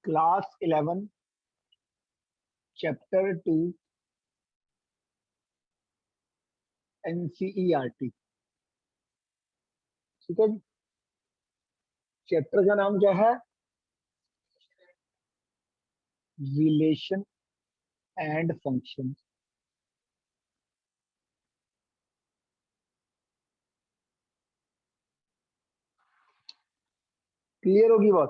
Class 11 chapter 2 NCERT। ठीक है जी। Chapter का नाम क्या है? Relation and function. क्लियर होगी बात?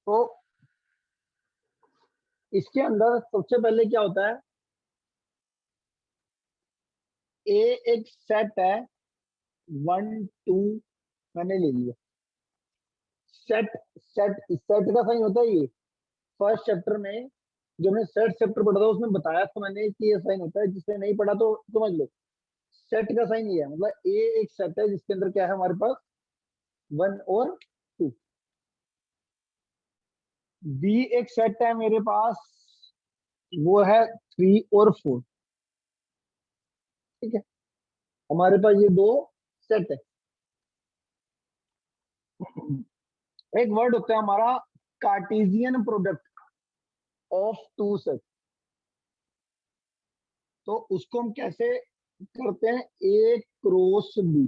तो इसके अंदर सबसे पहले क्या होता है? ए एक सेट है, 1 2 मैंने ले लिया। सेट सेट सेट का साइन होता है ये। फर्स्ट चैप्टर में जो मैंने सेट चैप्टर पढ़ा था उसमें बताया था मैंने कि ये साइन होता है। जिसने नहीं पढ़ा तो समझ लो। सेट का साइन ये है, मतलब ए एक सेट है जिसके अंदर क्या है हमारे पास 1 और 2। बी एक सेट है मेरे पास, वो है 3 और 4। ठीक है, हमारे पास ये दो सेट है। एक वर्ड होता है हमारा Cartesian product of two set. तो उसको हम कैसे करते हैं? A cross B.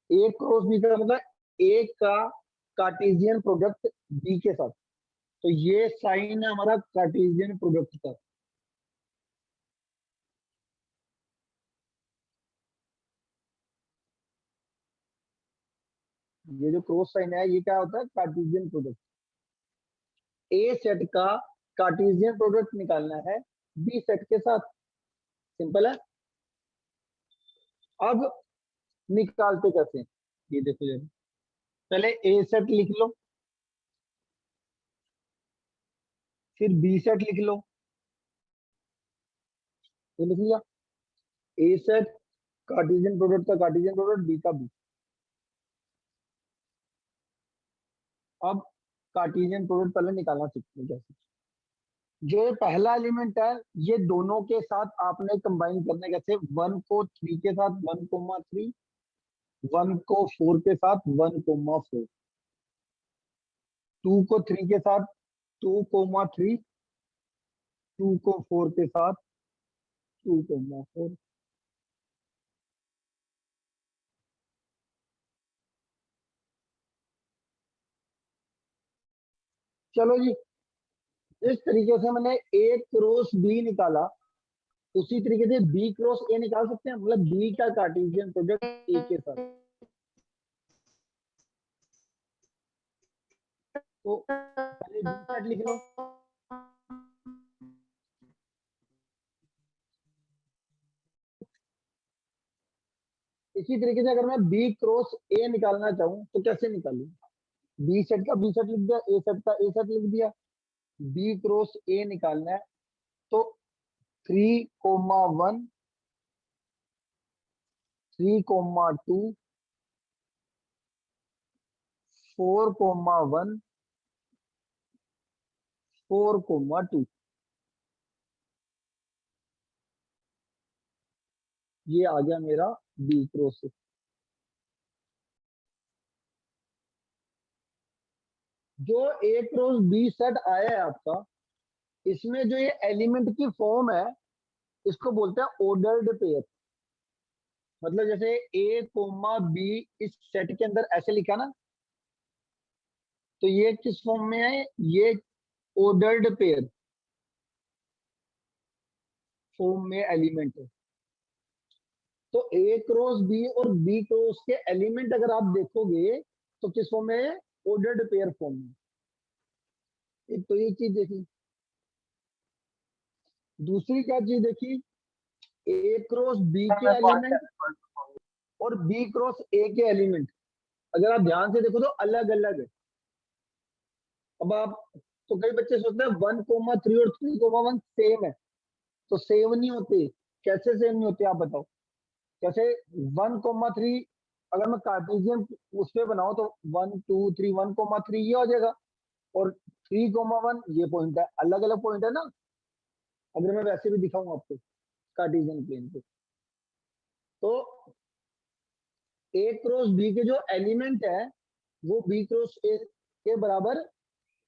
A cross B का मतलब ए का कार्टेशियन प्रोडक्ट बी के साथ। तो ये साइन है हमारा कार्टेशियन प्रोडक्ट का। ये जो क्रॉस साइन है ये क्या होता है? Cartesian product. ए सेट का कार्टेशियन प्रोडक्ट निकालना है बी सेट के साथ। सिंपल है। अब निकालते कैसे हैं? ये देखो जरा। पहले ए सेट लिख लो, फिर बी सेट लिख लो। ये लिख लिया। ए सेट कार्टेशियन प्रोडक्ट का कार्टेशियन प्रोडक्ट बी का बी। अब कार्टेशियन प्रोडक्ट पहले निकालना सीखते हैं कैसे। जो ये पहला एलिमेंट है ये दोनों के साथ आपने कंबाइन करना है। कैसे? 1 को 3 के साथ 1,3, 1 को 4 के साथ 1,4, 2 को 3 के साथ 2,3, 2 को 4 के साथ 2,4। चलो जी, इस तरीके से मैंने ए क्रॉस बी निकाला, उसी तरीके से बी क्रॉस ए निकाल सकते हैं। मतलब बी का कार्टेशियन प्रोडक्ट ए के साथ। तो पहले बी सेट लिख लो। इसी तरीके से अगर मैं बी क्रॉस ए निकालना चाहूं तो कैसे निकालूं? बी सेट का बी सेट लिख दिया, ए सेट का ए सेट लिख दिया। बी क्रॉस ए निकालना है तो 3,1, 3,2, 4,1, 4,2। ये आ गया मेरा बी क्रॉस। जो ए क्रॉस बी सेट आया है आपका, इसमें जो ये एलिमेंट की फॉर्म है इसको बोलते हैं ऑर्डर्ड पेयर। मतलब जैसे ए कोमा बी इस सेट के अंदर ऐसे लिखा ना, तो ये किस फॉर्म में है? ये ऑर्डर्ड पेयर फॉर्म में एलिमेंट है। तो ए क्रॉस बी और बी क्रॉस के एलिमेंट अगर आप देखोगे तो किस फॉर्म में है? ऑर्डर्ड पेयर फॉर्म में। एक तो ये चीज देखी। दूसरी क्या चीज देखी? ए क्रॉस बी के एलिमेंट और बी क्रॉस ए के एलिमेंट अगर आप ध्यान से देखो तो अलग अलग है। अब आप, तो कई बच्चे सोचते हैं 1,3 और 3,1 सेम है। तो सेम नहीं होते। कैसे सेम नहीं होते आप बताओ? जैसे 1,3 अगर मैं कार्टेशियन उस पे बनाऊं तो 1 2 3, 1,3 ये हो जाएगा। और 3,1 ये पॉइंट है, अलग अलग पॉइंट है ना। अगर मैं वैसे भी दिखाऊं आपको कार्टेशियन प्लेन पे तो ए क्रॉस बी के जो एलिमेंट है वो बी क्रॉस ए के बराबर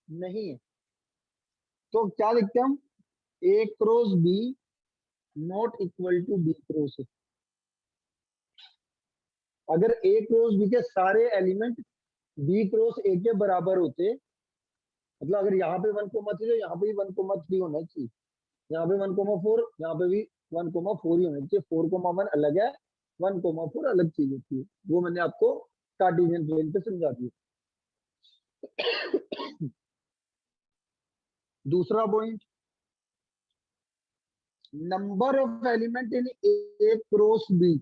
नहीं है। तो क्या लिखते हैं हम, A cross B not equal to B cross A. अगर ए क्रॉस बी के सारे एलिमेंट बी क्रॉस ए के बराबर होते, मतलब अगर यहाँ पे 1,3 तो यहाँ पे भी 1,3 होना चाहिए, यहाँ पे 1,4, यहाँ पे भी 1,4 ही होना चाहिए। 4,1 अलग है, 1,4 अलग चीज होती है। वो मैंने आपको कार्टेशियन प्लेन पे समझा दिया। दूसरा point, number of element in A cross B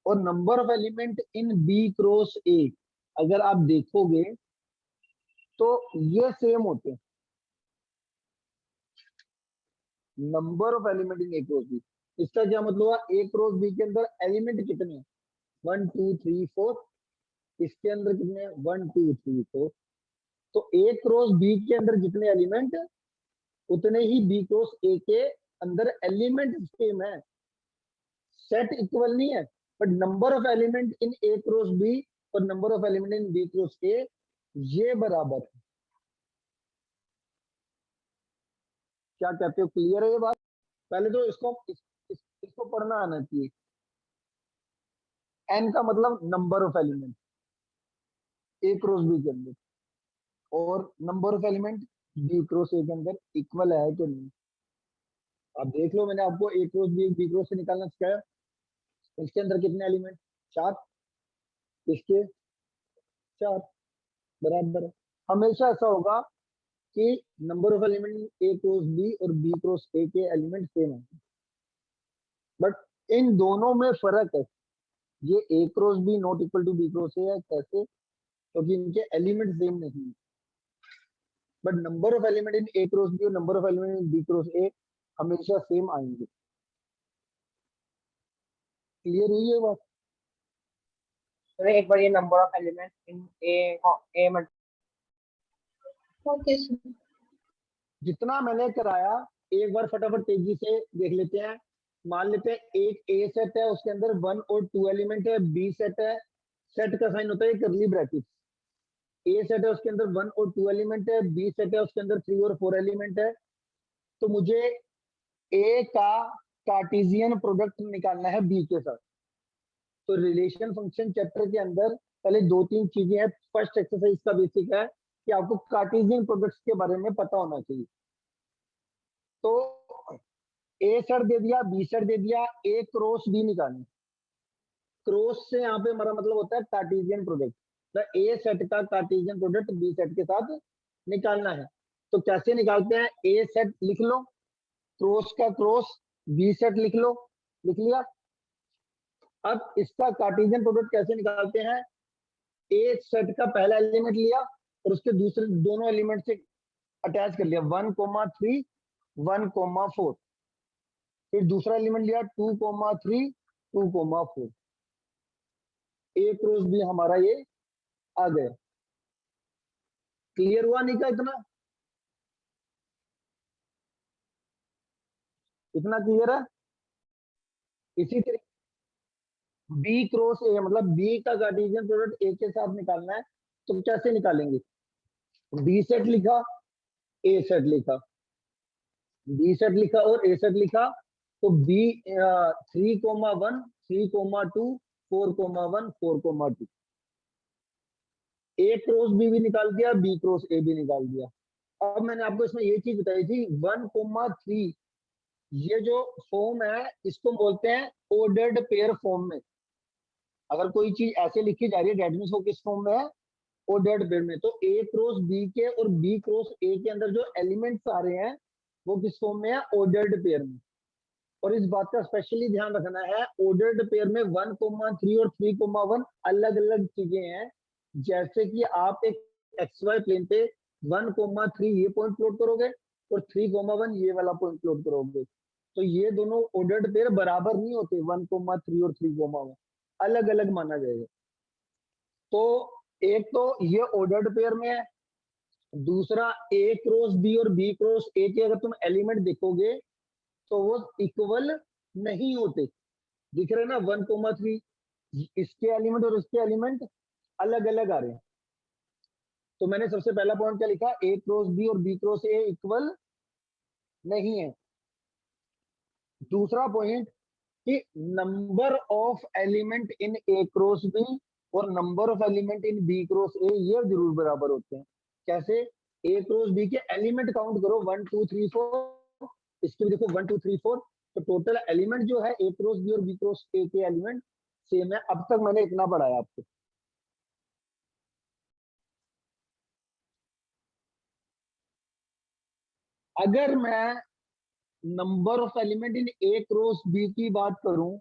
और number of element in B cross A, अगर आप देखोगे तो ये सेम होते हैं। Number of element in A cross B, इसका क्या मतलब हुआ, ए क्रॉस बी के अंदर एलिमेंट कितने हैं, 1 2 3 4, इसके अंदर कितने हैं, 1 2 3 4। तो ए क्रॉस बी के अंदर जितने एलिमेंट उतने ही बी क्रॉस ए के अंदर एलिमेंट सेम है, सेट इक्वल नहीं है, but number of element in A cross B और number of element in B cross A ये बराबर है। क्या कहते हो, क्लियर है ये बात? पहले तो इसको पढ़ना आना चाहिए। एन का मतलब number of element A cross B के अंदर, और number of element B cross A के अंदर इक्वल है कि नहीं। आप देख लो, मैंने आपको ए क्रॉस बी क्रॉस से निकालना सिखाया। इसके अंदर कितने एलिमेंट, 4, इसके 4, बराबर है। हमेशा ऐसा होगा कि number of element A cross B और बी क्रॉस ए के एलिमेंट सेम है, बट इन दोनों में फर्क है। ये A cross B not equal to B cross A है, कैसे, क्योंकि इनके एलिमेंट सेम नहीं है। But number of element in A cross B और number of element in B cross A हमेशा सेम आएंगे। क्लियर हुई है बात? तो एक बार ये number of element in A okay sir. जितना मैंने कराया एक बार फटाफट तेजी से देख लेते हैं। मान लेते हैं एक ए सेट है, उसके अंदर 1 और 2 एलिमेंट है। बी सेट है, सेट का साइन होता है कर्ली ब्रैकेट। ए सेट है, उसके अंदर 1 और 2 एलिमेंट है। बी सेट है, उसके अंदर 3 और 4 एलिमेंट है। तो मुझे ए का कार्टेशियन प्रोडक्ट निकालना है बी के साथ। तो रिलेशन फंक्शन चैप्टर के अंदर पहले 2-3 चीजें हैं। फर्स्ट एक्सरसाइज का बेसिक है कि आपको कार्टेशियन प्रोडक्ट्स के बारे में पता होना चाहिए। तो ए सेट दे दिया, बी सेट दे दिया, ए क्रॉस बी निकालनी। क्रॉस से यहाँ पे हमारा मतलब होता है कार्टेशियन प्रोडक्ट। तो ए सेट का कार्टेशियन प्रोडक्ट बी सेट के साथ निकालना है। तो कैसे निकालते हैं, ए सेट लिख लो, क्रॉस का क्रॉस, बी सेट लिख लो, लिख लिया। अब इसका कार्टेशियन प्रोडक्ट कैसे निकालते हैं, ए सेट का पहला एलिमेंट लिया और उसके दूसरे दोनों एलिमेंट से अटैच कर लिया, 1,3 1,4। फिर दूसरा एलिमेंट लिया 2,3 2,4। ए क्रॉस बी हमारा ये आ गया। क्लियर हुआ नहीं का इतना? इतना क्लियर है? इसी तरीके बी क्रॉस ए, मतलब बी का कार्टेशियन प्रोडक्ट ए के साथ निकालना है। तो कैसे निकालेंगे, बी सेट लिखा, ए सेट लिखा, बी सेट लिखा और ए सेट लिखा। तो बी 3,1 3,2 4,1 4,2। ए क्रॉस बी भी निकाल दिया, बी क्रॉस ए भी निकाल दिया। अब मैंने आपको इसमें ये चीज बताई थी 1,3, ये जो फॉर्म है इसको बोलते हैं ऑर्डर्ड पेयर फॉर्म में। अगर कोई चीज ऐसे लिखी जा रही है डेट मींस वो किस फॉर्म में है, ऑर्डर्ड पेयर में। तो ए क्रॉस बी के और बी क्रॉस ए के अंदर जो एलिमेंट्स आ रहे हैं वो किस फॉर्म में है, ऑर्डर्ड पेयर में। और इस बात का स्पेशली ध्यान रखना है, ऑर्डर्ड पेयर में 1,3 और 3,1 अलग अलग चीजें हैं। जैसे कि आप एक XY प्लेन पे 1,3 ये पॉइंट प्लॉट करोगे और 3,1 ये वाला पॉइंट प्लॉट करोगे, तो ये दोनों ऑर्डर्ड पेयर बराबर नहीं होते। 1,3 और 3,1 अलग अलग माना जाएगा। तो एक तो ये ऑर्डर्ड पेयर में है, दूसरा ए क्रॉस बी और बी क्रॉस ए के अगर तुम एलिमेंट देखोगे तो वो इक्वल नहीं होते। दिख रहे ना, 1,3 इसके एलिमेंट और इसके एलिमेंट अलग अलग आ रहे हैं। तो मैंने सबसे पहला पॉइंट क्या लिखा, ए क्रॉस बी और बी क्रॉस ए इक्वल नहीं है। दूसरा पॉइंट कि number of element in A cross B और number of element in B cross A ये जरूर बराबर होते हैं। कैसे? ए क्रॉस बी के एलिमेंट काउंट करो 1 2 3 4, इसके भी देखो 1 2 3 4, तो टोटल एलिमेंट जो है ए क्रॉस बी और बी क्रॉस ए के एलिमेंट सेम है। अब तक मैंने इतना पढ़ाया आपको। अगर मैं number of element in A cross B की बात करूं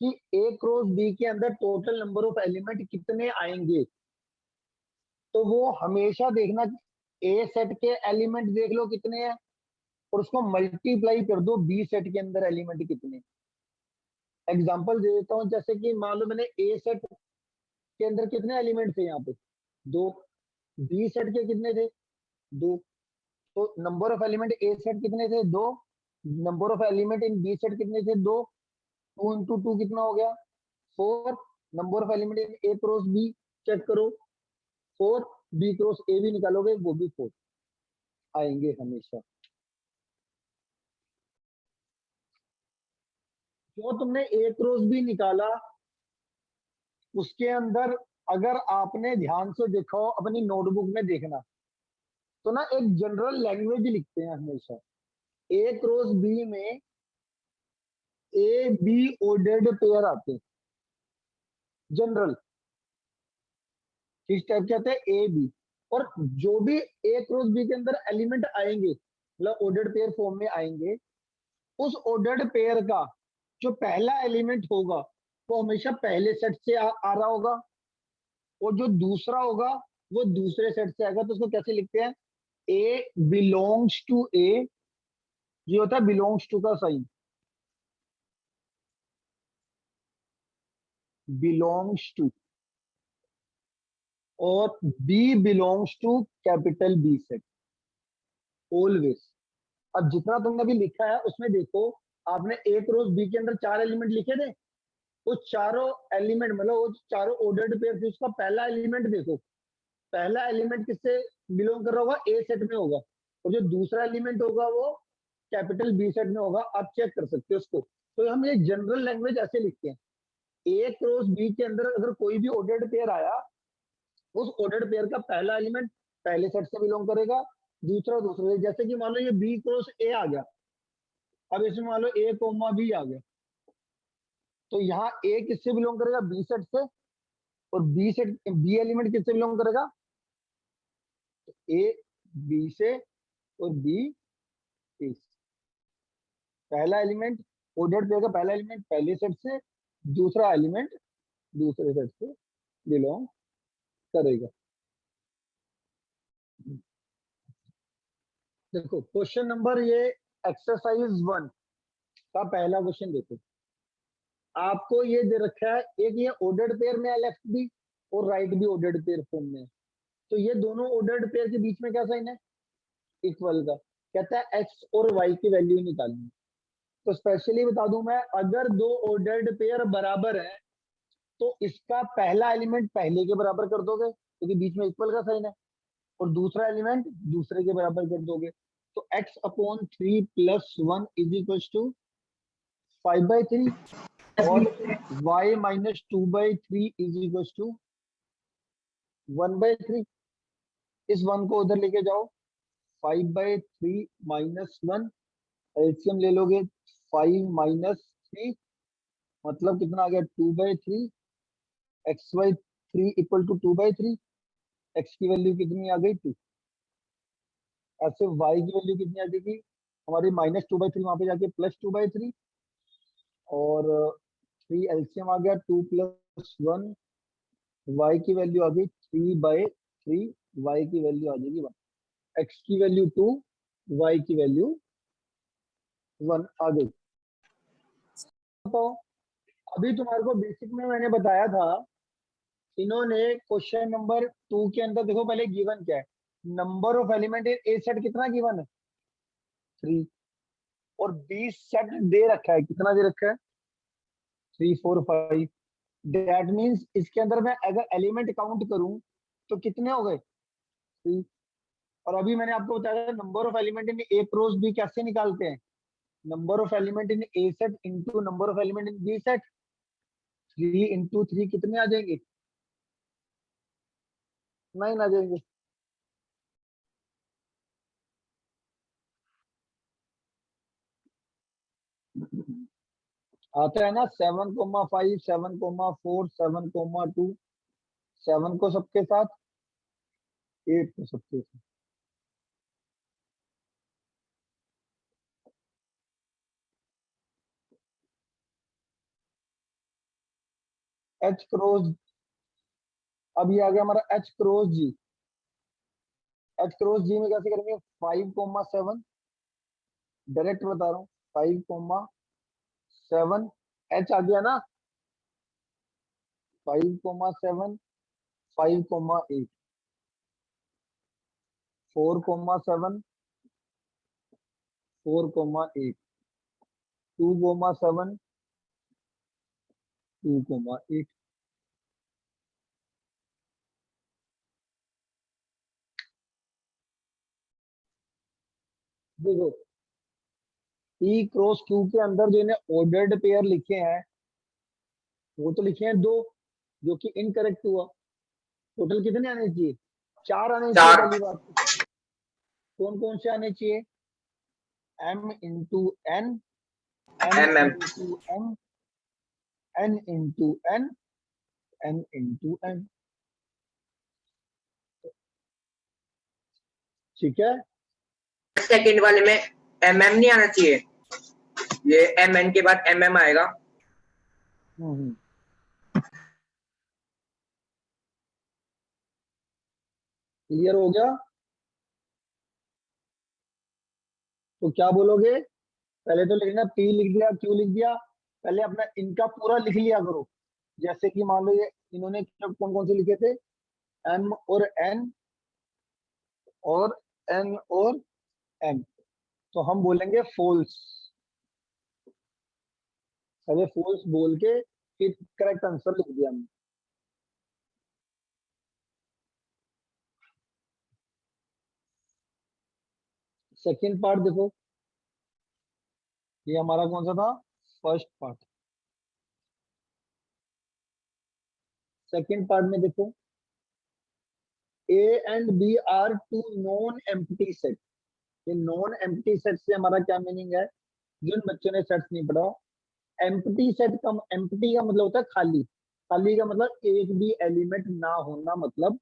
कि ए क्रॉस बी के अंदर टोटल नंबर ऑफ एलिमेंट कितने आएंगे, तो वो हमेशा देखना ए सेट के एलिमेंट देख लो कितने हैं और उसको मल्टीप्लाई कर दो बी सेट के अंदर एलिमेंट कितने। एग्जांपल दे देता हूं, जैसे कि मान लो मैंने ए सेट के अंदर कितने एलिमेंट थे, यहाँ पे 2, बी सेट के कितने थे 2, तो number of element A set कितने थे 2, number of element in B set कितने थे 2, 2 इंटू 2 कितना हो गया 4, number of element in A cross B check करो 4, बी क्रॉस ए भी निकालोगे वो भी 4 आएंगे हमेशा। जो तुमने ए क्रॉस बी निकाला उसके अंदर अगर आपने ध्यान से देखा हो, अपनी नोटबुक में देखना, तो ना एक जनरल लैंग्वेज लिखते हैं हमेशा। ए क्रॉस बी में ए बी ऑर्डर्ड पेयर आते हैं जनरल, किस टाइप के आते हैं ए बी, और जो भी ए क्रॉस बी के अंदर एलिमेंट आएंगे मतलब ऑर्डर्ड पेयर फॉर्म में आएंगे, उस ऑर्डर्ड पेयर का जो पहला एलिमेंट होगा वो हमेशा पहले सेट से आ रहा होगा, और जो दूसरा होगा वो दूसरे सेट से आएगा। तो उसको कैसे लिखते हैं, ए बिलोंग्स टू ए, ये होता है बिलोंग्स टू का साइन, बिलोंग्स टू, और B belongs to capital B set always. अब जितना तुमने अभी लिखा है उसमें देखो, आपने ए क्रॉस बी के अंदर 4 एलिमेंट लिखे थे, वो चारों एलिमेंट मतलब वो चारों ऑर्डर्ड पेयर थे, उसका पहला एलिमेंट देखो, पहला एलिमेंट किससे बिलोंग कर रहा होगा, ए सेट में होगा, और जो दूसरा एलिमेंट होगा वो कैपिटल बी सेट में होगा। आप चेक कर सकते हो उसको। तो हम ये जनरल लैंग्वेज ऐसे लिखते हैं, ए क्रॉस बी के अंदर अगर कोई भी ऑर्डर्ड पेयर आया, उस ऑर्डर्ड पेयर का पहला एलिमेंट पहले सेट से बिलोंग करेगा, दूसरा दूसरे से। जैसे कि मान लो ये बी क्रॉस ए आ गया, अब इसमें मान लो ए कोमा बी आ गया, तो यहाँ ए किससे बिलोंग करेगा, बी सेट से, और बी सेट बी एलिमेंट किससे बिलोंग करेगा, ए बी से, और बी ए से। पहला एलिमेंट ऑर्डर्ड पेयर का पहला एलिमेंट पहले सेट से, दूसरा एलिमेंट दूसरे सेट से बिलोंग करेगा। देखो क्वेश्चन नंबर ये एक्सरसाइज 1 का पहला क्वेश्चन देखो, आपको ये दे रखा है, एक ये ऑर्डर्ड पेयर में है लेफ्ट भी और राइट भी ऑर्डर्ड पेयर फॉर्म में है, तो ये दोनों ऑर्डर्ड पेयर के बीच में क्या साइन है, इक्वल का। कहता है एक्स और वाई की वैल्यू निकालनी। तो स्पेशली बता दूं मैं, अगर दो ऑर्डर्ड पेयर बराबर है तो इसका पहला एलिमेंट पहले के बराबर कर दोगे क्योंकि बीच में इक्वल का साइन है, और दूसरा एलिमेंट दूसरे के बराबर कर दोगे। तो x upon 3 plus 1 is equal to 5/3, और y minus 2/3 is equal to 1/3। इस 1 को उधर लेके जाओ, 5/3 माइनस 1, एलसीएम ले लोगे 5 माइनस 3, मतलब कितना आ गया 2/3, x/3 इक्वल टू 2/3, x की वैल्यू कितनी आ गई 2, ऐसे y की वैल्यू कितनी आ जाएगी हमारी -2/3, वहां पे जाके +2/3, और 3 एलसीएम आ गया 2 प्लस 1, y की वैल्यू आ गई 3/3, y की वैल्यू आ जाएगी 1, x की वैल्यू 2, y की वैल्यू 1 आ गई। तो अभी तुम्हारे को बेसिक में मैंने बताया था, इन्होंने क्वेश्चन नंबर 2 के अंदर देखो पहले गिवन क्या है, number of element in A set कितना गिवन है 3, और बी सेट दे रखा है, कितना दे रखा है 3 4 5, दैट मीन्स इसके अंदर मैं अगर एलिमेंट काउंट करूं तो कितने हो गए? 3। और अभी मैंने आपको बताया number of element in A cross B कैसे निकालते हैं, number of element in A set into number of element in B set. 3 into 3 कितने आ जाएंगे? 9 आ जाएंगे। आता है ना 7,5 7,4 7,2, 7 को सबके साथ, 8 को सबके साथ। एच क्रॉस, अब ये आ गया हमारा एच क्रॉस जी। एच क्रॉस जी में कैसे करेंगे? 5,7, डायरेक्ट बता रहा हूँ, 5,7 एच आ गया ना, 5,7 5,8, 4,7 4,8, 2,7 2,8। देखो पी क्रॉस क्यू के अंदर जो इन्हें ऑर्डर्ड पेयर लिखे हैं वो तो लिखे हैं 2, जो कि इनकरेक्ट हुआ। टोटल कितने आने चाहिए? 4 आने चाहिए। 4। पहली बात कौन कौन से आने चाहिए? m into n, n mm into m, n into n, n into n। ठीक है। सेकंड वाले में mm नहीं आना चाहिए, ये mn के बाद mm आएगा। क्लियर हो गया? तो क्या बोलोगे? पहले तो लिखना p लिख दिया, q लिख दिया, पहले अपना इनका पूरा लिख लिया करो। जैसे कि मान लो ये इन्होंने कौन कौन से लिखे थे? m और n और n और m। तो हम बोलेंगे फॉल्स, पहले फॉल्स बोल के फिर करेक्ट आंसर लिख दिया हमने। सेकंड पार्ट देखो, ये हमारा कौन सा था? First part. सेकंड पार्ट में देखो, A and B are two non empty set. ये नॉन एम्प्टी सेट से हमारा क्या मीनिंग है? जिन बच्चों ने सेट्स नहीं पढ़ा, एम्प्टी सेट का, एम्प्टी का मतलब होता है खाली। खाली का मतलब एक भी एलिमेंट ना होना, मतलब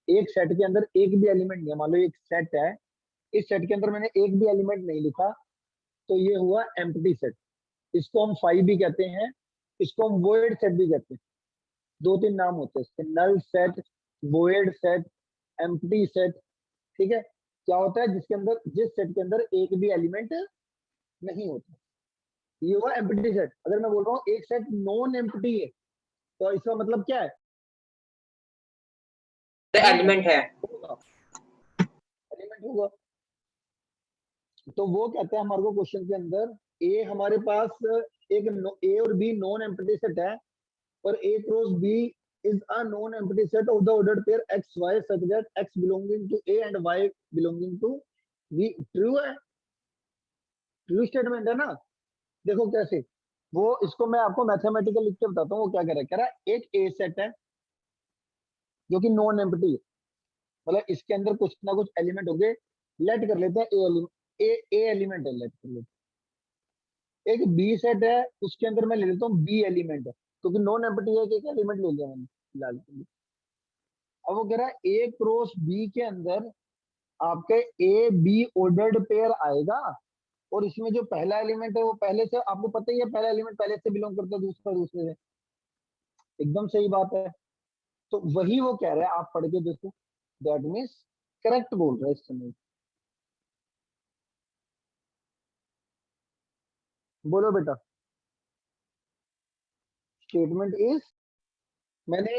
एक सेट के अंदर एक भी एलिमेंट नहीं है। मान लो एक सेट है, इस सेट के अंदर मैंने एक भी एलिमेंट नहीं लिखा, तो ये हुआ एम्प्टी सेट। इसको हम फाइव भी कहते हैं, इसको हम वॉइड सेट भी कहते हैं। 2-3 नाम होते हैं इसके, null set, void set, empty set. ठीक है। क्या होता है? जिसके अंदर, जिस सेट के अंदर एक भी एलिमेंट नहीं होता, ये हुआ एम्प्टी सेट। अगर मैं बोल रहा हूँ एक सेट नॉन एम्प्टी है, तो इसका मतलब क्या है? एलिमेंट है। होगा, एलिमेंट होगा। तो वो कहते हैं हमारे को क्वेश्चन के अंदर, ए हमारे पास एक ए और बी नॉन एम्प्टी सेट है, और A cross B is a non-empty set of the ordered pair x y such that x belonging to a and y belonging to b। True है, ट्रू स्टेटमेंट है ना। देखो कैसे, वो इसको मैं आपको मैथमेटिकल लिख के बताता हूँ। वो क्या कह रहा है, एक ए सेट है जो कि नॉन एम्प्टी है, मतलब इसके अंदर कुछ ना कुछ एलिमेंट होंगे। लेट कर लेते हैं ए एलिमेंट, ए एलिमेंट है, लेट कर लेते हैं। एक बी सेट है, उसके अंदर मैं ले लेता हूँ बी एलिमेंट है, क्योंकि नॉन एम्प्टी है, एक एलिमेंट ले लिया मैंने फिलहाल के लिए। अब वो कह रहा है ए क्रॉस बी के अंदर आपके ए बी ऑर्डर्ड पेयर आएगा, और इसमें जो पहला एलिमेंट है वो पहले से, आपको पता ही है पहला एलिमेंट पहले से बिलोंग करता है, दूसरा दूसरे से। एकदम सही बात है। तो वही वो कह रहा है, आप पढ़ के देखो, दैट मीन्स करेक्ट बोल रहा है इस समय। बोलो बेटा। स्टेटमेंट इज, मैंने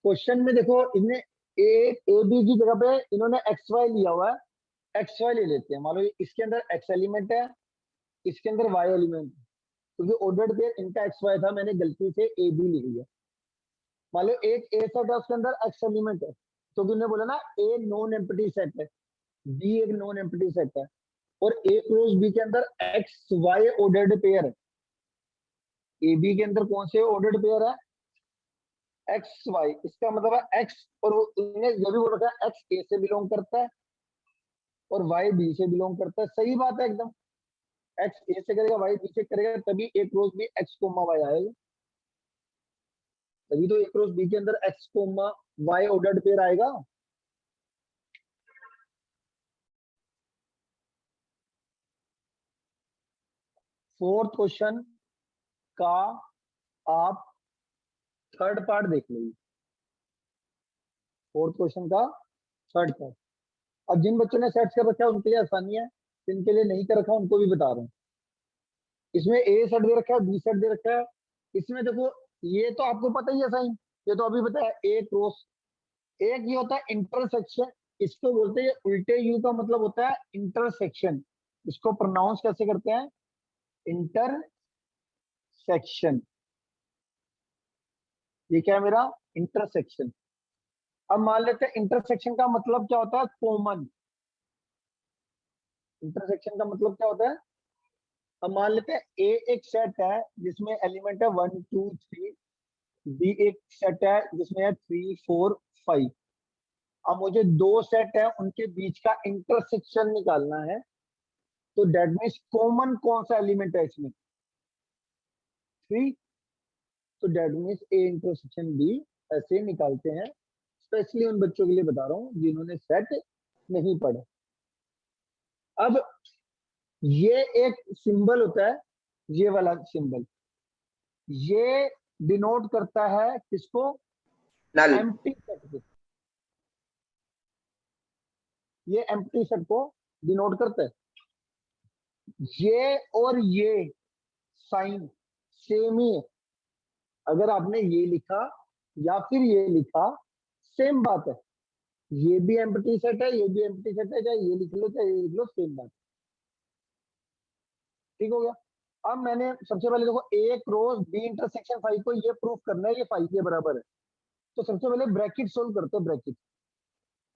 क्वेश्चन में देखो, इन्हें ए बी की जगह पे इन्होंने एक्स वाई लिया हुआ है। एक्स वाई ले लेते हैं, मान लो इसके अंदर एक्स एलिमेंट है, इसके अंदर वाई एलिमेंट है। क्योंकि ऑर्डर्ड पेयर इनका एक्स वाई था, मैंने गलती से ए बी लिख दिया। मान लो एक ए सेट है, उसके अंदर एक्स एलिमेंट है, तो तुमने बोला ना ए नॉन एम्प्टी सेट है, बी एक नॉन एम्प्टी सेट है, और ए क्रॉस बी के अंदर एक्स वाई ऑर्डर्ड पेयर है। ए बी के अंदर कौन से ऑर्डर्ड पेयर है? X Y. इसका मतलब है एक्स, और इन्हें ये भी बोल रखा है एक्स ए से बिलोंग करता है और वाई बी से बिलोंग करता है। सही बात है एकदम। एक्स ए से करेगा, वाई बी से करेगा, तभी A cross B x comma y आएगा। तभी तो ए क्रॉस बी के अंदर x comma y ordered pair आएगा। फोर्थ क्वेश्चन का आप थर्ड पार्ट देख लीजिए। फोर्थ क्वेश्चन का थर्ड पार्ट। अब जिन बच्चों ने सेट्स कर रखा है उनके लिए आसानी है, जिनके लिए नहीं कर रखा उनको भी बता रहा हूँ। इसमें ए सेट दे रखा है, बी सेट दे रखा है। इसमें देखो, ये तो आपको पता ही है साइन, ये तो अभी पता है ए क्रॉस। एक ये होता है इंटरसेक्शन, इसको बोलते हैं, उल्टे यू का मतलब होता है इंटरसेक्शन। इसको प्रोनाउंस कैसे करते हैं? इंटरसेक्शन। ये क्या है मेरा? इंटरसेक्शन। अब मान लेते हैं इंटरसेक्शन का मतलब क्या होता है? कॉमन। इंटरसेक्शन का मतलब क्या होता है? अब मान लेते हैं ए एक सेट है जिसमें एलिमेंट है 1 2 3, बी एक सेट है जिसमें है 3 4 5। अब मुझे दो सेट है, उनके बीच का इंटरसेक्शन निकालना है, तो डेट मीन्स कॉमन कौन सा एलिमेंट है इसमें? 3। तो that means A intersection B. ऐसे निकालते हैं। स्पेशली उन बच्चों के लिए बता रहा हूँ जिन्होंने सेट नहीं पढ़ा। अब ये एक सिंबल होता है, ये वाला सिंबल, ये डिनोट करता है किसको? नल। एम्प्टी सेट को। ये एम्प्टी सेट को डिनोट करता है। ये और ये साइन सेम ही है। अगर आपने ये लिखा या फिर ये लिखा, सेम बात है। ये भी एम्प्टी सेट है, ये भी एम्प्टी सेट है, चाहे ये लिख लो चाहे ये लिख लो, सेम बात। ठीक हो गया। अब मैंने सबसे पहले देखो, ए क्रॉस बी इंटरसेक्शन 5 को ये प्रूफ करना है ये 5 के बराबर है। तो सबसे पहले ब्रैकेट सोल्व करते हैं। ब्रैकेट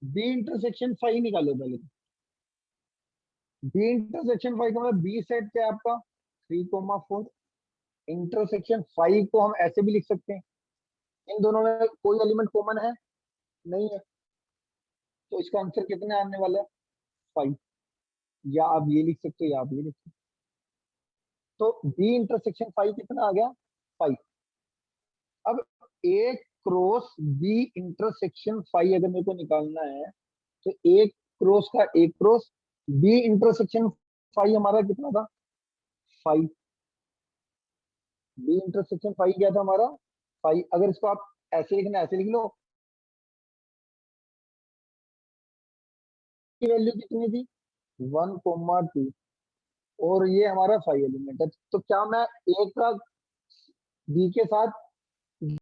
बी इंटरसेक्शन 5 निकालो पहले। बी इंटरसेक्शन 5 का मतलब बी सेट क्या है आपका? 3,4। इंटरसेक्शन 5 को हम ऐसे भी लिख सकते हैं, इन दोनों में कोई एलिमेंट कॉमन है नहीं है, तो इसका आंसर कितने आने वाला है? 5। या आप ये लिख सकते हो या आप ये लिख सकते हो। तो बी इंटरसेक्शन 5 कितना आ गया? 5। अब ए क्रॉस बी इंटरसेक्शन 5 अगर मेरे को निकालना है, तो ए क्रॉस का ए क्रॉस बी इंटरसेक्शन 5 हमारा कितना था? 5। बी इंटरसेक्शन 5 क्या था हमारा? 5। अगर इसको आप ऐसे लिखना, ऐसे लिख लो। की वैल्यू कितनी थी? 1,2। और ये हमारा 5 एलिमेंट है। तो क्या मैं ए का बी के साथ